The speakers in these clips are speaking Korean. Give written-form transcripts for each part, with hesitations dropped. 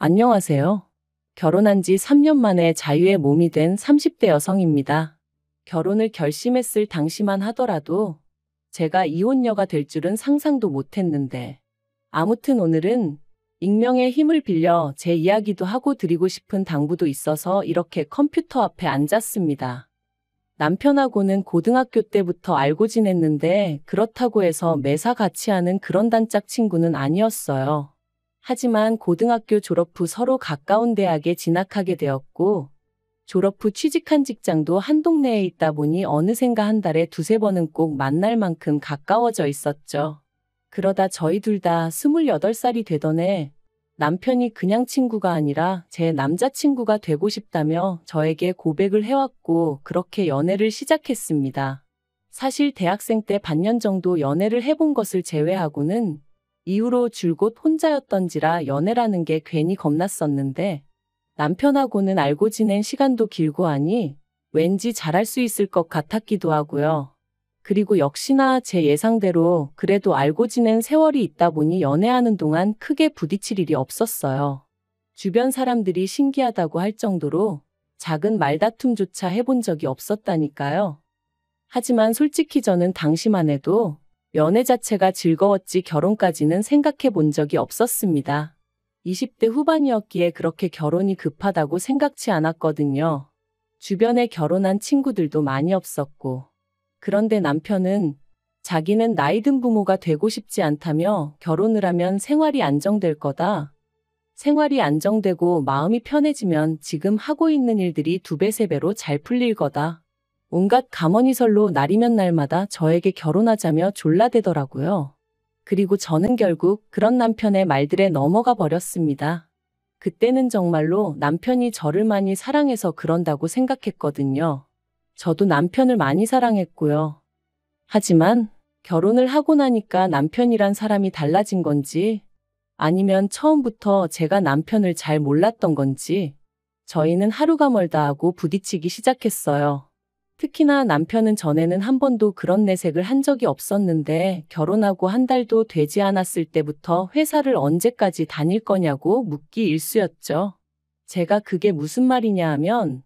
안녕하세요. 결혼한 지 3년 만에 자유의 몸이 된 30대 여성입니다. 결혼을 결심했을 당시만 하더라도 제가 이혼녀가 될 줄은 상상도 못했는데, 아무튼 오늘은 익명의 힘을 빌려 제 이야기도 하고 드리고 싶은 당부도 있어서 이렇게 컴퓨터 앞에 앉았습니다. 남편하고는 고등학교 때부터 알고 지냈는데 그렇다고 해서 매사 같이 하는 그런 단짝 친구는 아니었어요. 하지만 고등학교 졸업 후 서로 가까운 대학에 진학하게 되었고, 졸업 후 취직한 직장도 한 동네에 있다 보니 어느샌가 한 달에 두세 번은 꼭 만날 만큼 가까워져 있었죠. 그러다 저희 둘 다 28살이 되던 해 남편이 그냥 친구가 아니라 제 남자친구가 되고 싶다며 저에게 고백을 해왔고, 그렇게 연애를 시작했습니다. 사실 대학생 때 반년 정도 연애를 해본 것을 제외하고는 이후로 줄곧 혼자였던지라 연애라는 게 괜히 겁났었는데, 남편하고는 알고 지낸 시간도 길고 하니 왠지 잘할 수 있을 것 같았기도 하고요. 그리고 역시나 제 예상대로 그래도 알고 지낸 세월이 있다 보니 연애하는 동안 크게 부딪힐 일이 없었어요. 주변 사람들이 신기하다고 할 정도로 작은 말다툼조차 해본 적이 없었다니까요. 하지만 솔직히 저는 당시만 해도 연애 자체가 즐거웠지 결혼까지는 생각해 본 적이 없었습니다. 20대 후반이었기에 그렇게 결혼이 급하다고 생각치 않았거든요. 주변에 결혼한 친구들도 많이 없었고. 그런데 남편은 자기는 나이 든 부모가 되고 싶지 않다며 결혼을 하면 생활이 안정될 거다. 생활이 안정되고 마음이 편해지면 지금 하고 있는 일들이 2배, 3배로 잘 풀릴 거다. 온갖 감언이설로 날이면 날마다 저에게 결혼하자며 졸라대더라고요. 그리고 저는 결국 그런 남편의 말들에 넘어가 버렸습니다. 그때는 정말로 남편이 저를 많이 사랑해서 그런다고 생각했거든요. 저도 남편을 많이 사랑했고요. 하지만 결혼을 하고 나니까 남편이란 사람이 달라진 건지, 아니면 처음부터 제가 남편을 잘 몰랐던 건지, 저희는 하루가 멀다 하고 부딪히기 시작했어요. 특히나 남편은 전에는 한 번도 그런 내색을 한 적이 없었는데, 결혼하고 한 달도 되지 않았을 때부터 회사를 언제까지 다닐 거냐고 묻기 일쑤였죠. 제가 그게 무슨 말이냐 하면,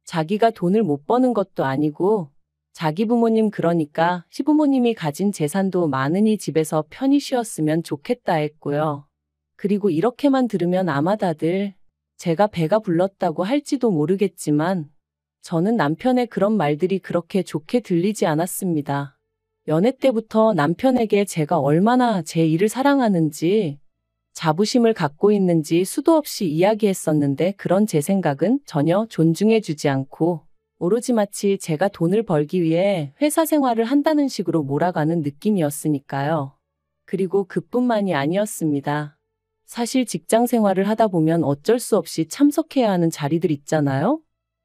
자기가 돈을 못 버는 것도 아니고 자기 부모님, 그러니까 시부모님이 가진 재산도 많으니 집에서 편히 쉬었으면 좋겠다 했고요. 그리고 이렇게만 들으면 아마 다들 제가 배가 불렀다고 할지도 모르겠지만, 저는 남편의 그런 말들이 그렇게 좋게 들리지 않았습니다. 연애 때부터 남편에게 제가 얼마나 제 일을 사랑하는지, 자부심을 갖고 있는지 수도 없이 이야기했었는데, 그런 제 생각은 전혀 존중해주지 않고 오로지 마치 제가 돈을 벌기 위해 회사 생활을 한다는 식으로 몰아가는 느낌이었으니까요. 그리고 그뿐만이 아니었습니다. 사실 직장 생활을 하다 보면 어쩔 수 없이 참석해야 하는 자리들 있잖아요.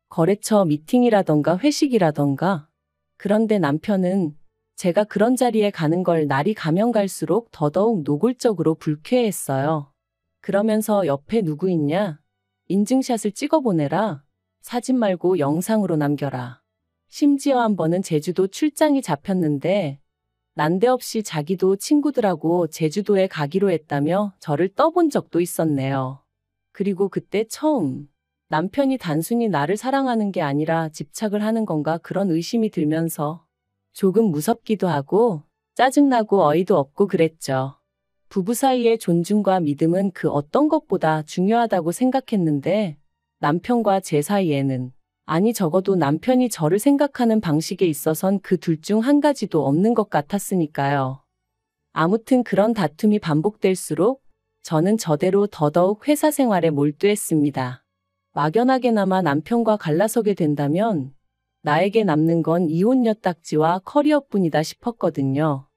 거래처 미팅이라던가 회식이라던가. 그런데 남편은 제가 그런 자리에 가는 걸 날이 가면 갈수록 더더욱 노골적으로 불쾌해했어요. 그러면서 옆에 누구 있냐? 인증샷을 찍어보내라. 사진 말고 영상으로 남겨라. 심지어 한 번은 제주도 출장이 잡혔는데 난데없이 자기도 친구들하고 제주도에 가기로 했다며 저를 떠본 적도 있었네요. 그리고 그때 처음 남편이 단순히 나를 사랑하는 게 아니라 집착을 하는 건가 그런 의심이 들면서 조금 무섭기도 하고 짜증나고 어이도 없고 그랬죠. 부부 사이의 존중과 믿음은 그 어떤 것보다 중요하다고 생각했는데, 남편과 제 사이에는, 아니 적어도 남편이 저를 생각하는 방식에 있어선 그 둘 중 한 가지도 없는 것 같았으니까요. 아무튼 그런 다툼이 반복될수록 저는 저대로 더더욱 회사 생활에 몰두했습니다. 막연하게나마 남편과 갈라서게 된다면 나에게 남는 건 이혼녀 딱지와 커리어뿐이다 싶었거든요.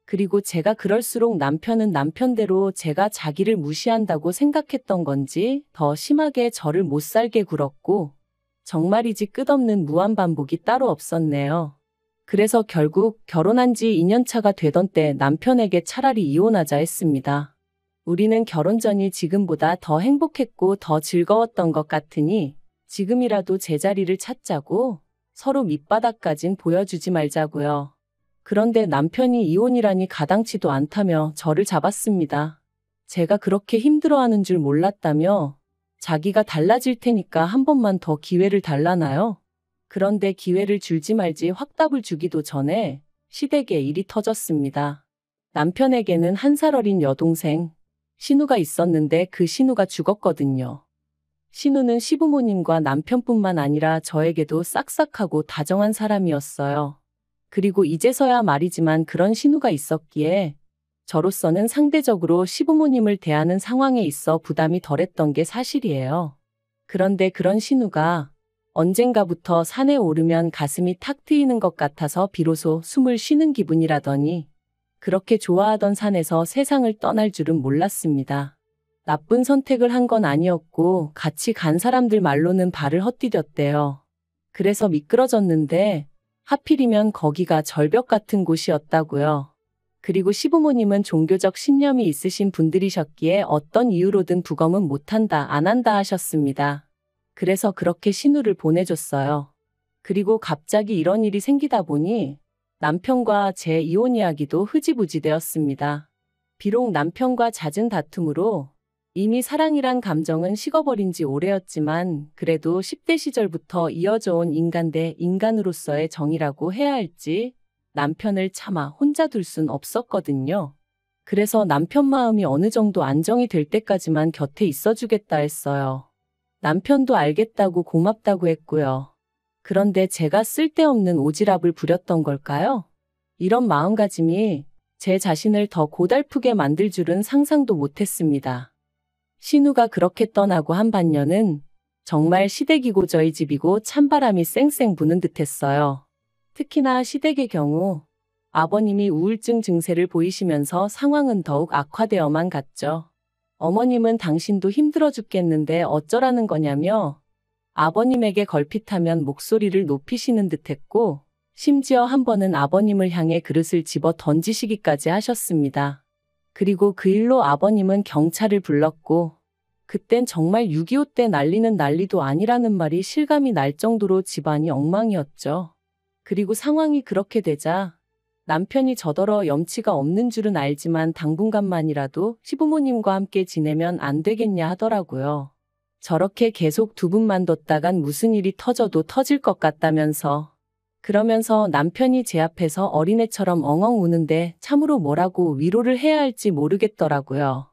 그리고 제가 그럴수록 남편은 남편대로 제가 자기를 무시한다고 생각했던 건지 더 심하게 저를 못 살게 굴었고, 정말이지 끝없는 무한반복이 따로 없었네요. 그래서 결국 결혼한 지 2년 차가 되던 때 남편에게 차라리 이혼하자 했습니다. 우리는 결혼 전이 지금보다 더 행복했고 더 즐거웠던 것 같으니 지금이라도 제자리를 찾자고, 서로 밑바닥까진 보여주지 말자고요. 그런데 남편이 이혼이라니 가당치도 않다며 저를 잡았습니다. 제가 그렇게 힘들어하는 줄 몰랐다며 자기가 달라질 테니까 한 번만 더 기회를 달라나요? 그런데 기회를 줄지 말지 확답을 주기도 전에 시댁에 일이 터졌습니다. 남편에게는 1살 어린 여동생, 신우가 있었는데 그 신우가 죽었거든요. 신우는 시부모님과 남편뿐만 아니라 저에게도 싹싹하고 다정한 사람이었어요. 그리고 이제서야 말이지만 그런 신우가 있었기에 저로서는 상대적으로 시부모님을 대하는 상황에 있어 부담이 덜했던 게 사실이에요. 그런데 그런 신우가 언젠가부터 산에 오르면 가슴이 탁 트이는 것 같아서 비로소 숨을 쉬는 기분이라더니 그렇게 좋아하던 산에서 세상을 떠날 줄은 몰랐습니다. 나쁜 선택을 한 건 아니었고 같이 간 사람들 말로는 발을 헛디뎠대요. 그래서 미끄러졌는데 하필이면 거기가 절벽 같은 곳이었다고요. 그리고 시부모님은 종교적 신념이 있으신 분들이셨기에 어떤 이유로든 부검은 못한다, 안 한다 하셨습니다. 그래서 그렇게 신우를 보내줬어요. 그리고 갑자기 이런 일이 생기다 보니 남편과 제 이혼 이야기도 흐지부지 되었습니다. 비록 남편과 잦은 다툼으로 이미 사랑이란 감정은 식어버린 지 오래였지만 그래도 10대 시절부터 이어져 온 인간 대 인간으로서의 정이라고 해야 할지 남편을 차마 혼자 둘 순 없었거든요. 그래서 남편 마음이 어느 정도 안정이 될 때까지만 곁에 있어주겠다 했어요. 남편도 알겠다고 고맙다고 했고요. 그런데 제가 쓸데없는 오지랖을 부렸던 걸까요? 이런 마음가짐이 제 자신을 더 고달프게 만들 줄은 상상도 못했습니다. 신우가 그렇게 떠나고 한 반년은 정말 시댁이고 저희 집이고 찬바람이 쌩쌩 부는 듯했어요. 특히나 시댁의 경우 아버님이 우울증 증세를 보이시면서 상황은 더욱 악화되어만 갔죠. 어머님은 당신도 힘들어 죽겠는데 어쩌라는 거냐며 아버님에게 걸핏하면 목소리를 높이시는 듯했고 심지어 한 번은 아버님을 향해 그릇을 집어 던지시기까지 하셨습니다. 그리고 그 일로 아버님은 경찰을 불렀고 그땐 정말 6.25 때 난리는 난리도 아니라는 말이 실감이 날 정도로 집안이 엉망이었죠. 그리고 상황이 그렇게 되자 남편이 저더러 염치가 없는 줄은 알지만 당분간만이라도 시부모님과 함께 지내면 안 되겠냐 하더라고요. 저렇게 계속 두 분만 뒀다간 무슨 일이 터져도 터질 것 같다면서. 그러면서 남편이 제 앞에서 어린애처럼 엉엉 우는데 참으로 뭐라고 위로를 해야 할지 모르겠더라고요.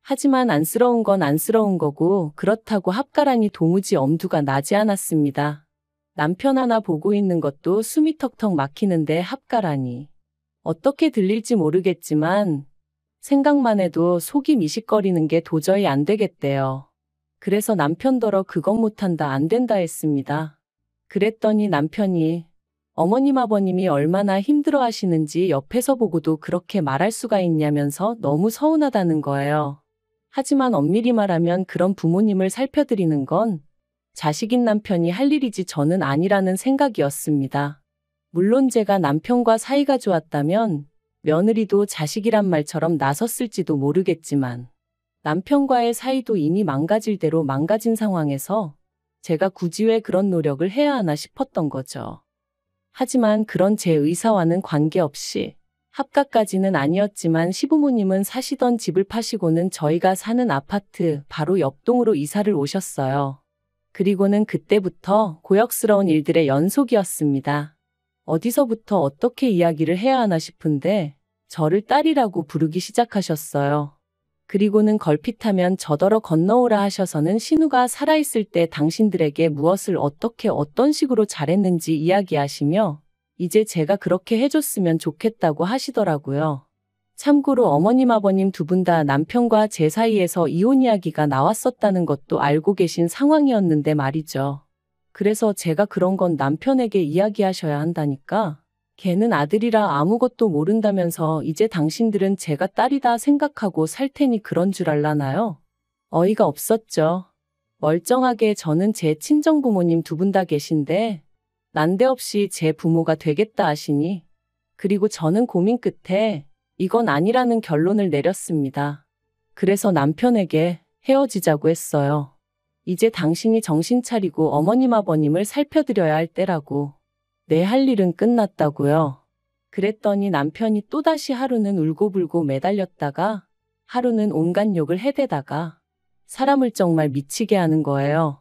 하지만 안쓰러운 건 안쓰러운 거고 그렇다고 합가라니 도무지 엄두가 나지 않았습니다. 남편 하나 보고 있는 것도 숨이 턱턱 막히는데 합가라니. 어떻게 들릴지 모르겠지만 생각만 해도 속이 미식거리는 게 도저히 안 되겠대요. 그래서 남편더러 그건 못한다 안 된다 했습니다. 그랬더니 남편이 어머님 아버님이 얼마나 힘들어 하시는지 옆에서 보고도 그렇게 말할 수가 있냐면서 너무 서운하다는 거예요. 하지만 엄밀히 말하면 그런 부모님을 살펴드리는 건 자식인 남편이 할 일이지 저는 아니라는 생각이었습니다. 물론 제가 남편과 사이가 좋았다면 며느리도 자식이란 말처럼 나섰을지도 모르겠지만 남편과의 사이도 이미 망가질 대로 망가진 상황에서 제가 굳이 왜 그런 노력을 해야 하나 싶었던 거죠. 하지만 그런 제 의사와는 관계없이 합가까지는 아니었지만 시부모님은 사시던 집을 파시고는 저희가 사는 아파트 바로 옆동으로 이사를 오셨어요. 그리고는 그때부터 고역스러운 일들의 연속이었습니다. 어디서부터 어떻게 이야기를 해야 하나 싶은데 저를 딸이라고 부르기 시작하셨어요. 그리고는 걸핏하면 저더러 건너오라 하셔서는 신우가 살아있을 때 당신들에게 무엇을 어떻게 어떤 식으로 잘했는지 이야기하시며 이제 제가 그렇게 해줬으면 좋겠다고 하시더라고요. 참고로 어머님 아버님 두 분 다 남편과 제 사이에서 이혼 이야기가 나왔었다는 것도 알고 계신 상황이었는데 말이죠. 그래서 제가 그런 건 남편에게 이야기하셔야 한다니까. 걔는 아들이라 아무것도 모른다면서 이제 당신들은 제가 딸이다 생각하고 살 테니 그런 줄 알라나요? 어이가 없었죠. 멀쩡하게 저는 제 친정부모님 두 분 다 계신데 난데없이 제 부모가 되겠다 하시니 그리고 저는 고민 끝에 이건 아니라는 결론을 내렸습니다. 그래서 남편에게 헤어지자고 했어요. 이제 당신이 정신 차리고 어머님 아버님을 살펴드려야 할 때라고. 내 할 일은 끝났다고요. 그랬더니 남편이 또다시 하루는 울고불고 매달렸다가 하루는 온갖 욕을 해대다가 사람을 정말 미치게 하는 거예요.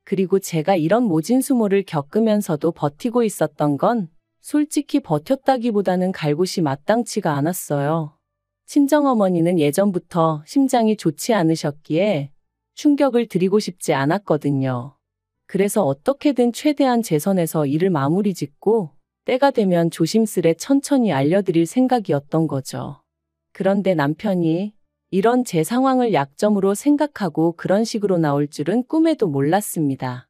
그리고 제가 이런 모진수모를 겪으면서도 버티고 있었던 건 솔직히 버텼다기보다는 갈 곳이 마땅치가 않았어요. 친정어머니는 예전부터 심장이 좋지 않으셨기에 충격을 드리고 싶지 않았거든요. 그래서 어떻게든 최대한 제 선에서 일을 마무리 짓고 때가 되면 조심스레 천천히 알려드릴 생각이었던 거죠. 그런데 남편이 이런 제 상황을 약점으로 생각하고 그런 식으로 나올 줄은 꿈에도 몰랐습니다.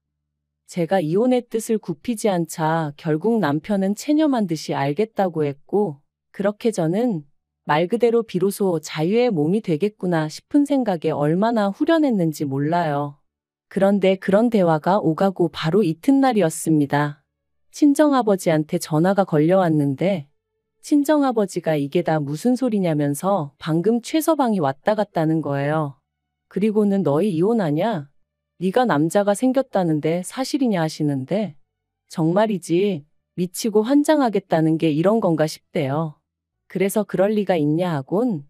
제가 이혼의 뜻을 굽히지 않자 결국 남편은 체념한 듯이 알겠다고 했고, 그렇게 저는 말 그대로 비로소 자유의 몸이 되겠구나 싶은 생각에 얼마나 후련했는지 몰라요. 그런데 그런 대화가 오가고 바로 이튿날이었습니다. 친정아버지한테 전화가 걸려왔는데 친정아버지가 이게 다 무슨 소리냐면서 방금 최서방이 왔다 갔다는 거예요. 그리고는 너희 이혼하냐? 네가 남자가 생겼다는데 사실이냐 하시는데 정말이지 미치고 환장하겠다는 게 이런 건가 싶대요. 그래서 그럴 리가 있냐 하곤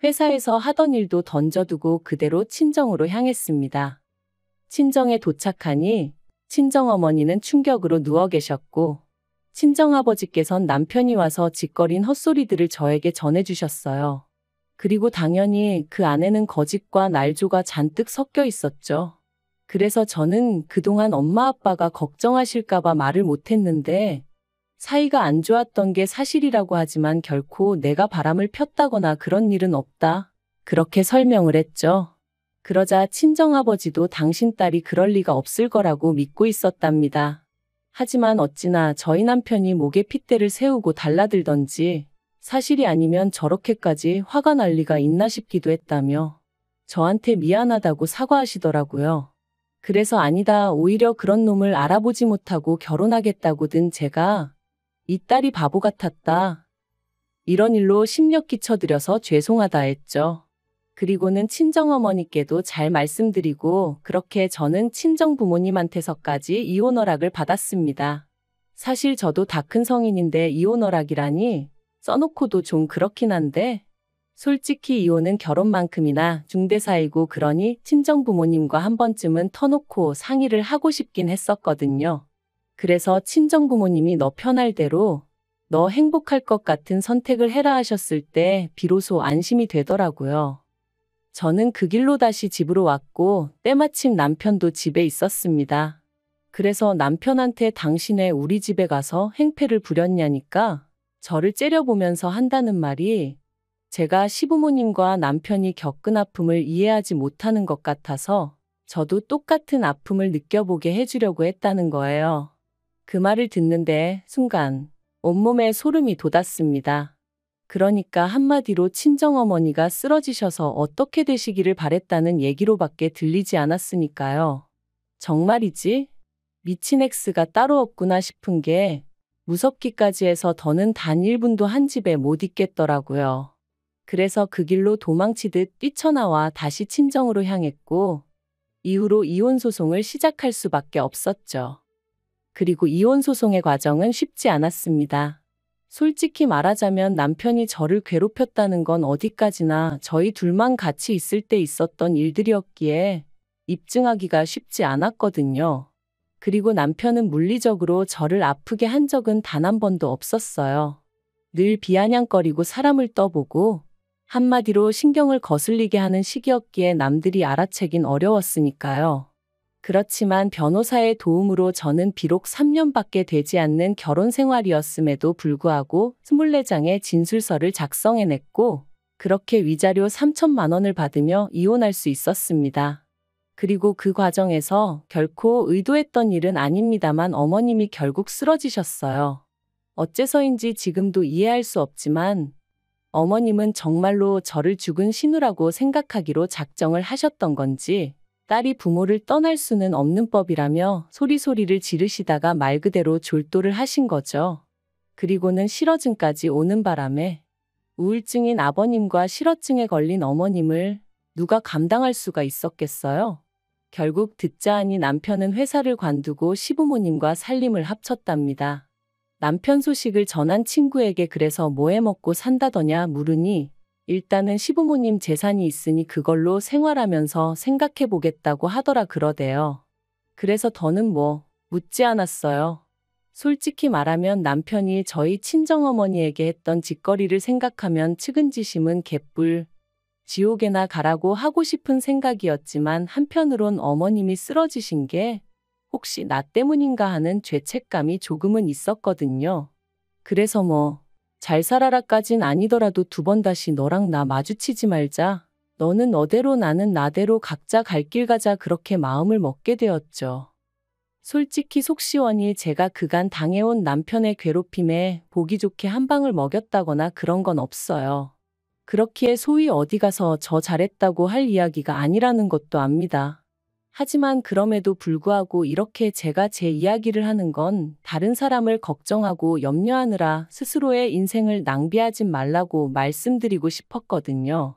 회사에서 하던 일도 던져두고 그대로 친정으로 향했습니다. 친정에 도착하니 친정어머니는 충격으로 누워 계셨고 친정아버지께선 남편이 와서 짓거린 헛소리들을 저에게 전해주셨어요. 그리고 당연히 그 안에는 거짓과 날조가 잔뜩 섞여 있었죠. 그래서 저는 그동안 엄마 아빠가 걱정하실까봐 말을 못했는데 사이가 안 좋았던 게 사실이라고 하지만 결코 내가 바람을 폈다거나 그런 일은 없다. 그렇게 설명을 했죠. 그러자 친정아버지도 당신 딸이 그럴 리가 없을 거라고 믿고 있었답니다. 하지만 어찌나 저희 남편이 목에 핏대를 세우고 달라들던지 사실이 아니면 저렇게까지 화가 날 리가 있나 싶기도 했다며 저한테 미안하다고 사과하시더라고요. 그래서 아니다, 오히려 그런 놈을 알아보지 못하고 결혼하겠다고 든 제가 이 딸이 바보 같았다. 이런 일로 심력 끼쳐드려서 죄송하다 했죠. 그리고는 친정어머니께도 잘 말씀드리고 그렇게 저는 친정부모님한테서까지 이혼 허락을 받았습니다. 사실 저도 다 큰 성인인데 이혼 허락이라니 써놓고도 좀 그렇긴 한데 솔직히 이혼은 결혼만큼이나 중대사이고 그러니 친정부모님과 한 번쯤은 터놓고 상의를 하고 싶긴 했었거든요. 그래서 친정부모님이 너 편할 대로 너 행복할 것 같은 선택을 해라 하셨을 때 비로소 안심이 되더라고요. 저는 그 길로 다시 집으로 왔고 때마침 남편도 집에 있었습니다. 그래서 남편한테 당신의 우리 집에 가서 행패를 부렸냐니까 저를 째려보면서 한다는 말이 제가 시부모님과 남편이 겪은 아픔을 이해하지 못하는 것 같아서 저도 똑같은 아픔을 느껴보게 해주려고 했다는 거예요. 그 말을 듣는데 순간 온몸에 소름이 돋았습니다. 그러니까 한마디로 친정어머니가 쓰러지셔서 어떻게 되시기를 바랬다는 얘기로밖에 들리지 않았으니까요. 정말이지? 미친 X가 따로 없구나 싶은 게 무섭기까지 해서 더는 단 1분도 한 집에 못 있겠더라고요. 그래서 그 길로 도망치듯 뛰쳐나와 다시 친정으로 향했고 이후로 이혼소송을 시작할 수밖에 없었죠. 그리고 이혼소송의 과정은 쉽지 않았습니다. 솔직히 말하자면 남편이 저를 괴롭혔다는 건 어디까지나 저희 둘만 같이 있을 때 있었던 일들이었기에 입증하기가 쉽지 않았거든요. 그리고 남편은 물리적으로 저를 아프게 한 적은 단 한 번도 없었어요. 늘 비아냥거리고 사람을 떠보고 한마디로 신경을 거슬리게 하는 시기였기에 남들이 알아채긴 어려웠으니까요. 그렇지만 변호사의 도움으로 저는 비록 3년밖에 되지 않는 결혼 생활이었음에도 불구하고 24장의 진술서를 작성해냈고 그렇게 위자료 3천만 원을 받으며 이혼할 수 있었습니다. 그리고 그 과정에서 결코 의도했던 일은 아닙니다만 어머님이 결국 쓰러지셨어요. 어째서인지 지금도 이해할 수 없지만 어머님은 정말로 저를 죽은 신우라고 생각하기로 작정을 하셨던 건지 딸이 부모를 떠날 수는 없는 법이라며 소리소리를 지르시다가 말 그대로 졸도를 하신 거죠. 그리고는 실어증까지 오는 바람에 우울증인 아버님과 실어증에 걸린 어머님을 누가 감당할 수가 있었겠어요? 결국 듣자 하니 남편은 회사를 관두고 시부모님과 살림을 합쳤답니다. 남편 소식을 전한 친구에게 그래서 뭐 해먹고 산다더냐 물으니 일단은 시부모님 재산이 있으니 그걸로 생활하면서 생각해 보겠다고 하더라 그러대요. 그래서 더는 묻지 않았어요. 솔직히 말하면 남편이 저희 친정어머니에게 했던 짓거리를 생각하면 측은지심은 개뿔, 지옥에나 가라고 하고 싶은 생각이었지만 한편으론 어머님이 쓰러지신 게 혹시 나 때문인가 하는 죄책감이 조금은 있었거든요. 그래서 잘 살아라까진 아니더라도 두 번 다시 너랑 나 마주치지 말자. 너는 너대로 나는 나대로 각자 갈 길 가자 그렇게 마음을 먹게 되었죠. 솔직히 속 시원히 제가 그간 당해온 남편의 괴롭힘에 보기 좋게 한 방을 먹였다거나 그런 건 없어요. 그렇기에 소위 어디 가서 저 잘했다고 할 이야기가 아니라는 것도 압니다. 하지만 그럼에도 불구하고 이렇게 제가 제 이야기를 하는 건 다른 사람을 걱정하고 염려하느라 스스로의 인생을 낭비하지 말라고 말씀드리고 싶었거든요.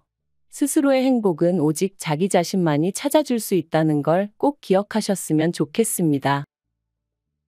스스로의 행복은 오직 자기 자신만이 찾아줄 수 있다는 걸 꼭 기억하셨으면 좋겠습니다.